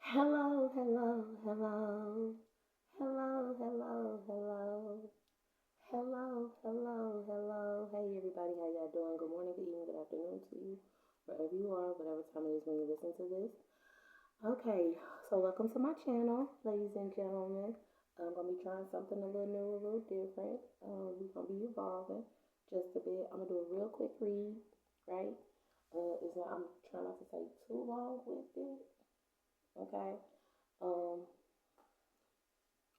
Hello, hello, hello. Hello, hello, hello. Hello, hello, hello. Hey everybody, how y'all doing? Good morning, good evening, good afternoon to you. Wherever you are, whatever time it is when you listen to this. Okay, so welcome to my channel, ladies and gentlemen. I'm gonna be trying something a little new, a little different. We're gonna be evolving just a bit. I'm gonna do a real quick read, right? I'm trying not to take too long with it. Okay. Um,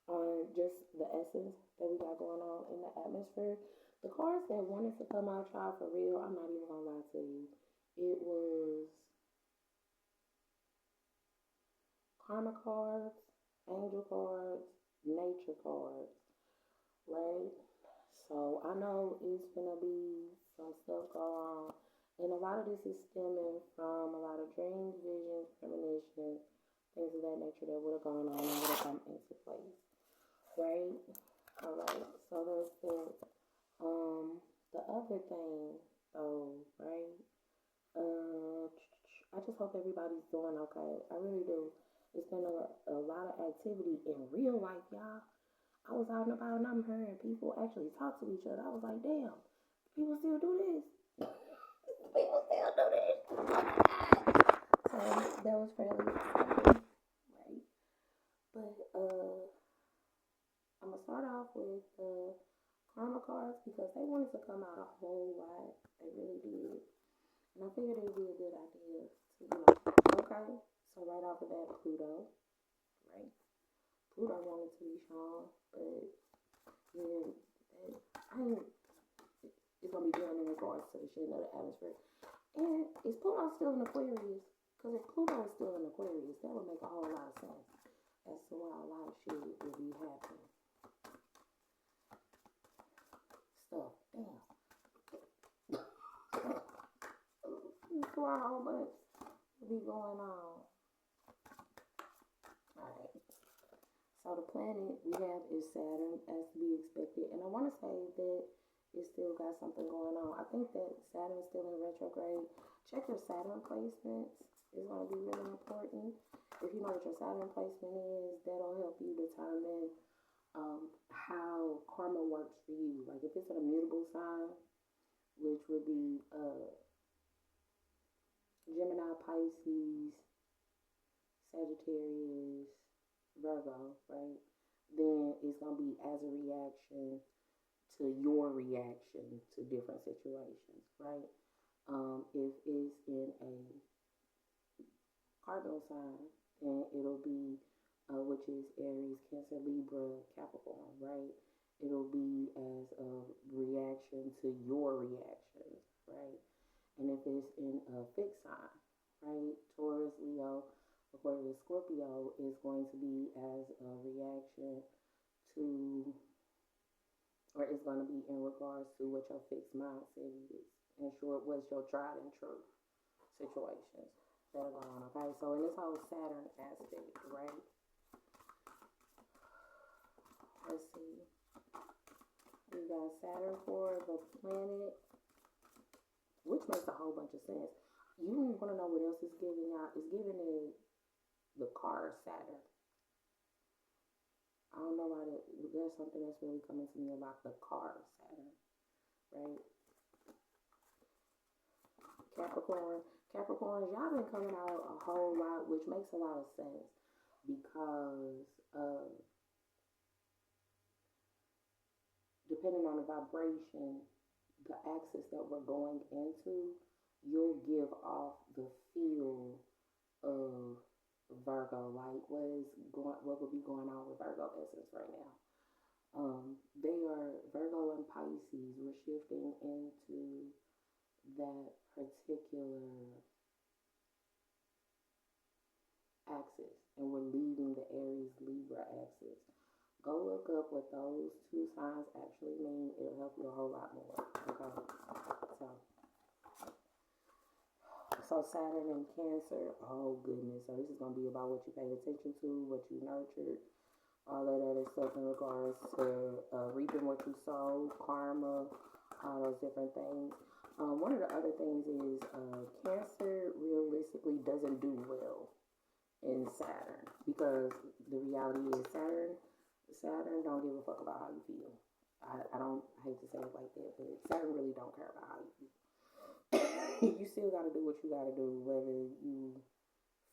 on just the essence that we got going on in the atmosphere. The cards that wanted to come out, y'all, for real, I'm not even gonna lie to you. It was karma cards, angel cards, nature cards, right? So I know it's gonna be some stuff going on. And a lot of this is stemming from a lot of dreams, visions, premonitions, things of that nature that would have gone on and would have come into place. Right? Alright, so there's that. The other thing, though, right? Uh, I just hope everybody's doing okay. I really do. It's been a lot of activity in real life, y'all. I was out and about and I'm hearing people actually talk to each other. I was like, damn, people still do this. People still do this. So that was fairly exciting, right? But I'm gonna start off with the karma cards because they wanted to come out a whole lot. They really did. And I figured it would be a good idea to, okay. So right off of that, Pluto, right? Pluto wanted to be shown, but yeah, I ain't, it's gonna be done in regards to the shit of the atmosphere. And is Pluto still in Aquarius? Because if Pluto is still in Aquarius, that would make a whole lot of sense as to why a lot of shit would be happening. Stuff, damn. Why a whole bunch be going on? Alright. So the planet we have is Saturn, as to be expected. And I want to say that it still got something going on. I think that Saturn is still in retrograde. Check your Saturn placements. It's going to be really important. If you know what your Saturn placement is, that'll help you determine how karma works for you. Like if it's an immutable sign, which would be Gemini, Pisces, Sagittarius, Virgo, right? Then it's gonna be as a reaction to your reaction to different situations, right? If it's in a cardinal sign, then it'll be which is Aries, Cancer, Libra, Capricorn, right? It'll be as a reaction to your reactions, right? And if it's in a fixed sign, right? Taurus, Leo, Aquarius, Scorpio is going to be as a reaction to, or it's going to be in regards to what your fixed mindset is. In short, what's your tried and true situations that are going on, okay? So in this whole Saturn aspect, right? Let's see. We got Saturn for the planet, which makes a whole bunch of sense. You want to know what else is giving out? It's giving it the car Saturn. I don't know why there's something that's really coming to me about the car Saturn, right? Capricorn, Capricorn, y'all been coming out a whole lot, which makes a lot of sense because depending on the vibration, the axis that we're going into, you'll give off the feel of Virgo, like what would be going on with Virgo essence right now. They are Virgo and Pisces. We're shifting into that particular axis, and we're leaving the Aries Libra axis. Go look up what those two signs actually mean. It'll help you a whole lot more. Okay, so Saturn in Cancer. Oh goodness. So this is gonna be about what you paid attention to, what you nurtured, all that other stuff in regards to reaping what you sow, karma, all those different things. One of the other things is Cancer realistically doesn't do well and Saturn, because the reality is Saturn don't give a fuck about how you feel. I don't I hate to say it like that, but Saturn really don't care about how you feel. You still gotta do what you gotta do, whether you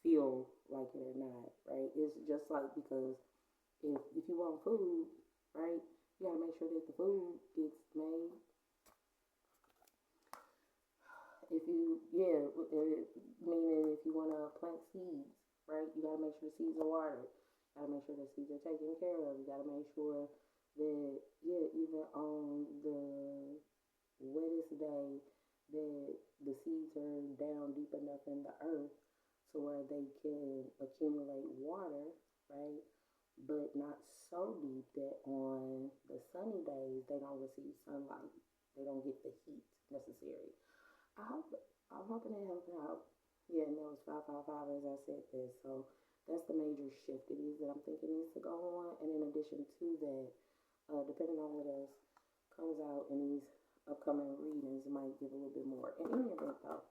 feel like it or not, right? It's just like, because if you want food, right, you gotta make sure that the food gets made. If you, yeah, meaning if you wanna plant seeds, right, you gotta make sure the seeds are watered. You gotta make sure the seeds are taken care of. You gotta make sure that, yeah, even on the wettest day, that the seeds are down deep enough in the earth to where they can accumulate water, right? But not so deep that on the sunny days they don't receive sunlight. They don't get the heat necessary. I hope I'm hoping it helped out. Yeah, and that was 555 as I said this. So that's the major shift it is that I'm thinking needs to go on. And in addition to that, depending on what else comes out in these upcoming readings, it might give a little bit more. In any event, though,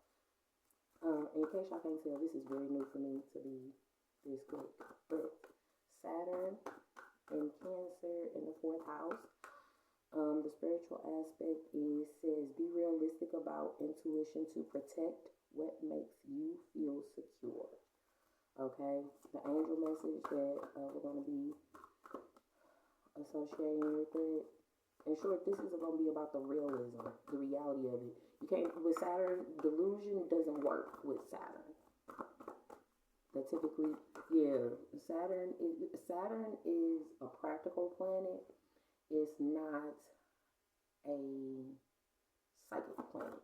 in case y'all can't tell, this is very new for me to be this quick. But Saturn in Cancer in the fourth house. The spiritual aspect is says be realistic about intuition to protect what makes you feel secure. Okay, the angel message that we're going to be associating with it. In short, this is going to be about the realism, the reality of it. You can't, with Saturn, delusion doesn't work with Saturn. That typically, yeah, Saturn is a practical planet. It's not a psychic planet.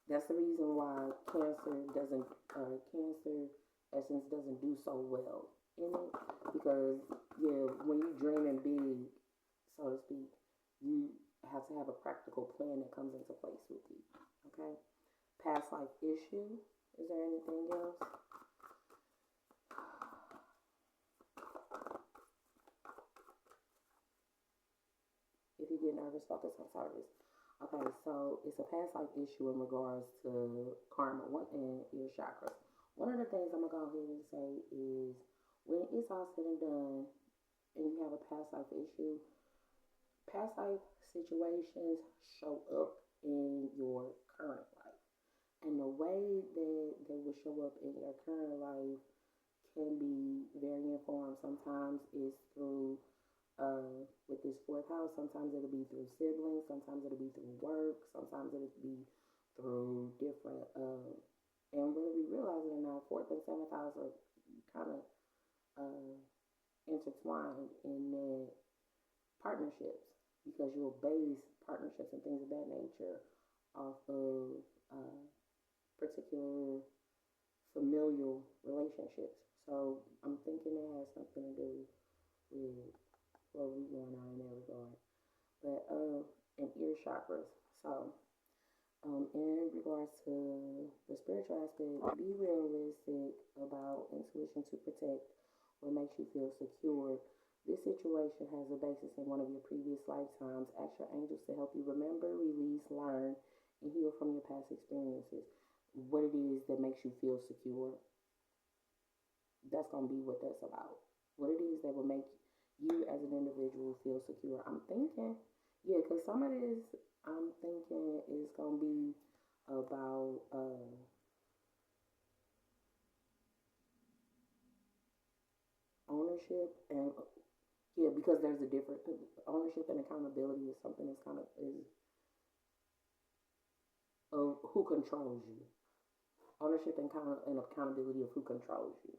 That's the reason why Cancer essence doesn't do so well in it, because yeah, when you dreaming big, so to speak, you have to have a practical plan that comes into place with you. Okay, past life issue. Is there anything else? If you get nervous, focus on service. Okay, so it's a past life issue in regards to karma and your chakras. One of the things I'm gonna go ahead and say is when it's all said and done and you have a past life issue, past life situations show up in your current life. And the way that they will show up in your current life can be very informed. Sometimes it's through with this fourth house, sometimes it'll be through siblings, sometimes it'll be through work, sometimes it'll be through different, and whether we realize it or not, fourth and seventh house are kind of uh, intertwined in the partnerships, because you'll base partnerships and things of that nature off of particular familial relationships. So I'm thinking it has something to do with what we going on in that regard. But and ear chakras. So in regards to the spiritual aspect, be realistic about intuition to protect what makes you feel secure. This situation has a basis in one of your previous lifetimes. Ask your angels to help you remember, release, learn, and heal from your past experiences. What it is that makes you feel secure, that's going to be what that's about. What it is that will make you as an individual feel secure. I'm thinking, yeah, because some of this, I'm thinking is going to be about ownership and, yeah, because there's a difference. Ownership and accountability is something that's kind of is of who controls you. Ownership and accountability of who controls you.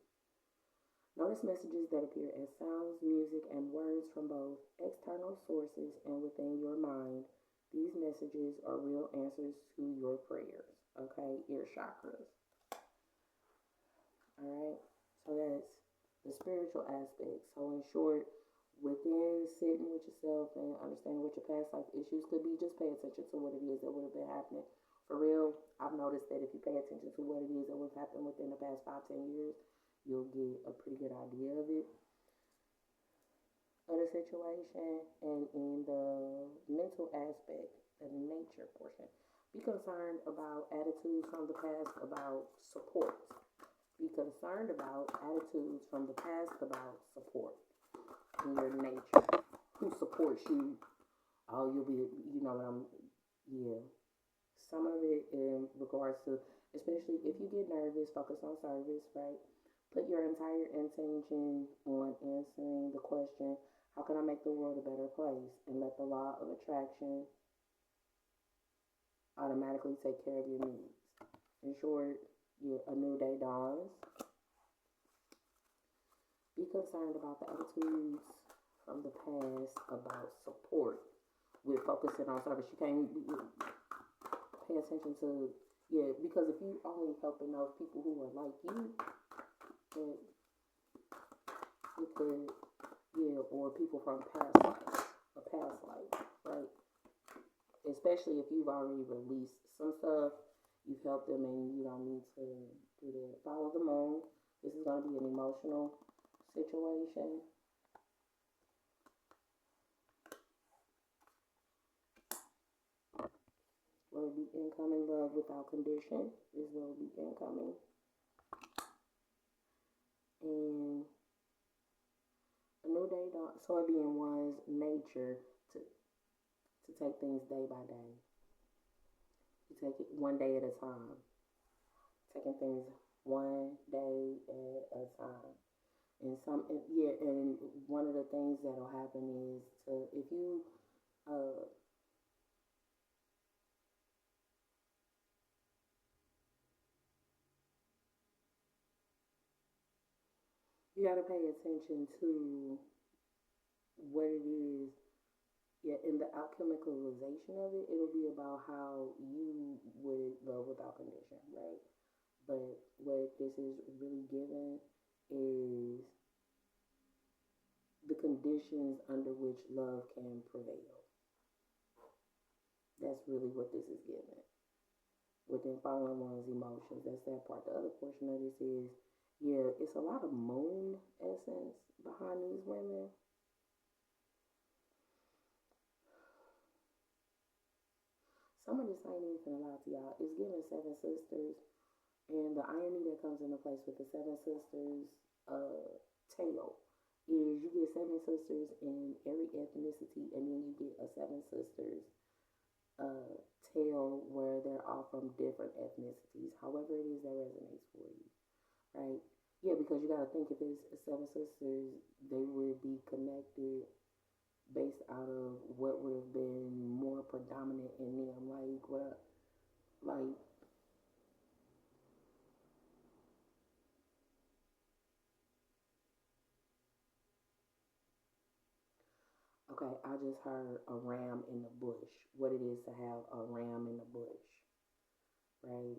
Notice messages that appear as sounds, music, and words from both external sources and within your mind. These messages are real answers to your prayers. Okay, ear chakras. All right, so that's the spiritual aspect. So, in short, within sitting with yourself and understanding what your past life issues could be, just pay attention to what it is that would have been happening. For real, I've noticed that if you pay attention to what it is that would have happened within the past 5, 10 years, you'll get a pretty good idea of it, of the situation. And in the mental aspect, the nature portion, be concerned about attitudes from the past, about support. Be concerned about attitudes from the past about support in your nature. Who supports you? Oh, you'll be, you know what I'm, yeah. Some of it in regards to, especially if you get nervous, focus on service, right? Put your entire intention on answering the question, how can I make the world a better place? And let the law of attraction automatically take care of your needs. In short, a new day dawns. Be concerned about the attitudes from the past about support. We're focusing on service. You can't pay attention to, because if you only helping those people who are like you, then it could, or people from past life, right? Especially if you've already released some stuff, you've helped them, and you don't need to do that. Follow the moon. This is going to be an emotional situation. Will be incoming love without condition. This will be incoming. And a new day dawn. So it be in one's nature to take things day by day. You take it one day at a time. Taking things one day at a time. And and one of the things that'll happen is if you you got to pay attention to what it is. Yeah, in the alchemicalization of it, it'll be about how you would love without condition, right? But what this is really given is the conditions under which love can prevail. That's really what this is given. Within following one's emotions, that's that part. The other portion of this is, it's a lot of moon essence behind these women. Some of this ain't even finna lie to y'all. It's giving seven sisters, and the irony that comes into place with the seven sisters tale is you get seven sisters in every ethnicity, and then you get a seven sisters tale where they're all from different ethnicities. However it is that resonates for you, right? Yeah, because you got to think if it's seven sisters, they would be connected based out of what would have been more predominant in them. Like okay, I just heard a ram in the bush. What it is to have a ram in the bush, right?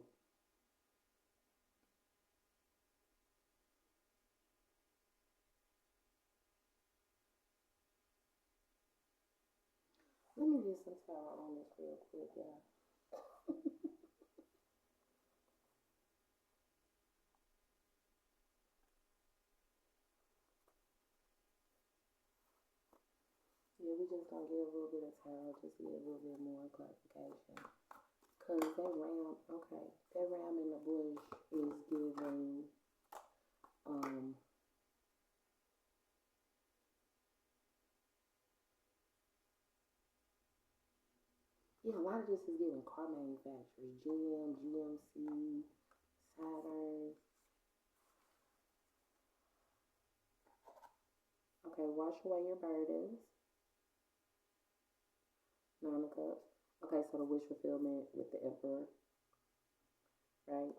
Let me get some tarot on this real quick, y'all. Yeah, we just gonna get a little bit of tarot just to get a little bit more clarification. Cause that ram, okay, that ram in the bush is giving, yeah, a lot of this is giving car manufacturers, GM, GMC, Saturn. Okay, wash away your burdens. Nine of Cups. Okay, so the wish fulfillment with the Emperor, right?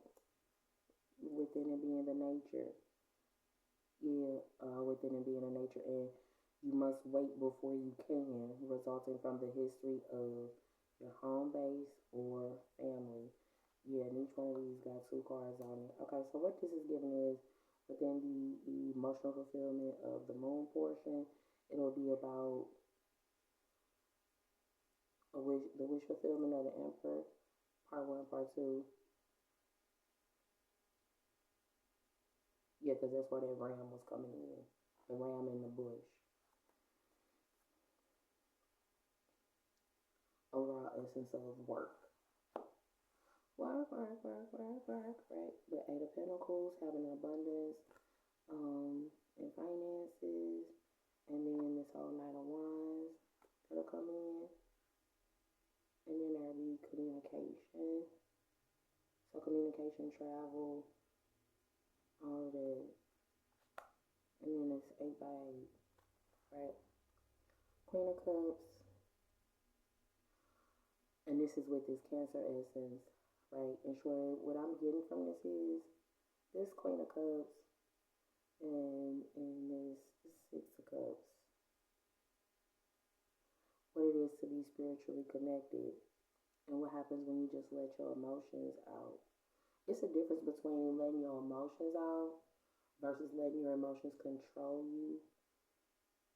Within it being the nature. Within it being a nature. And you must wait before you can, resulting from the history of your home base or family. Yeah, and each one of these got two cards on it. Okay, so what this is giving is within the emotional fulfillment of the moon portion, it'll be about the wish fulfillment of the Emperor, part one, part two. Yeah, because that's where that ram was coming in. The ram in the bush. Overall essence of work. work. The Eight of Pentacles, having abundance, in finances, and then this whole Knight of Wands that'll come in, and then there'll be communication. So communication, travel, all of that. And then it's 8 by 8, right? Queen of Cups. And this is with this Cancer essence, right? And sure, what I'm getting from this is this Queen of Cups and this Six of Cups. What it is to be spiritually connected and what happens when you just let your emotions out. It's a difference between letting your emotions out versus letting your emotions control you.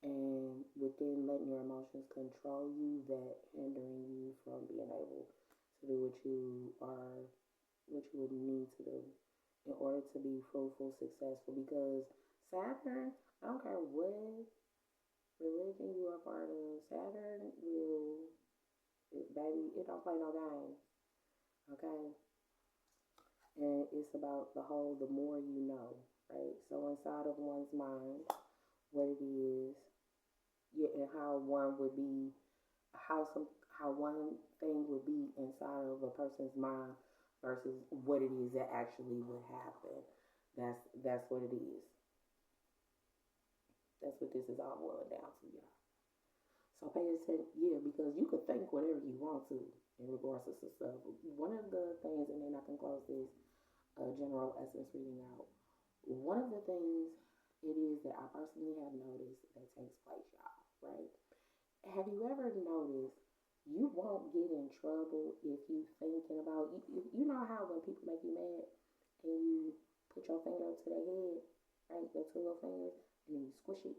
And within letting your emotions control you, that hindering you from being able to do what you would need to do in order to be fruitful, successful. Because Saturn, I don't care what religion you are part of, Saturn baby, it don't play no games. Okay? And it's about the more you know, right? So inside of one's mind, what it is, yeah, and how one would be, how one thing would be inside of a person's mind versus what it is that actually would happen. That's what it is. That's what this is all boiled down to, y'all. So pay attention, yeah, because you could think whatever you want to in regards to some stuff. One of the things, and then I can close this general essence reading out. One of the things it is that I personally have noticed that takes place, y'all, right? Have you ever noticed you won't get in trouble if you thinking about, you know how when people make you mad and you put your finger to their head, right? Your two little fingers, and then you squish it,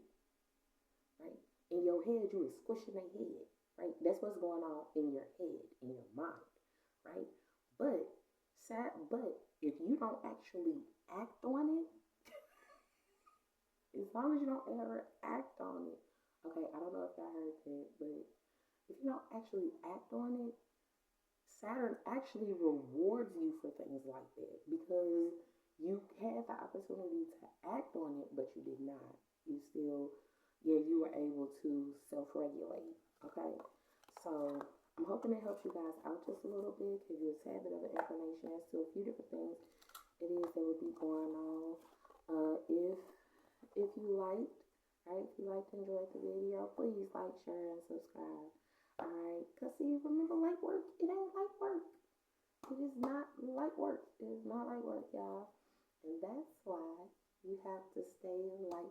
right? In your head, you are squishing their head, right? That's what's going on in your head, in your mind, right? But if you don't actually act on it, as long as you don't ever act on it, okay, I don't know if y'all heard that, but if you don't actually act on it, Saturn actually rewards you for things like that because you had the opportunity to act on it, but you did not. You still, yeah, you were able to self-regulate, okay? So I'm hoping it helps you guys out just a little bit, give you a tad bit of information as to a few different things it is that would be going on. If you liked, right, if you liked and enjoyed the video, please like, share, and subscribe. Alright, because see, remember, light work, it ain't light work. It is not light work. It is not light work, y'all. And that's why you have to stay light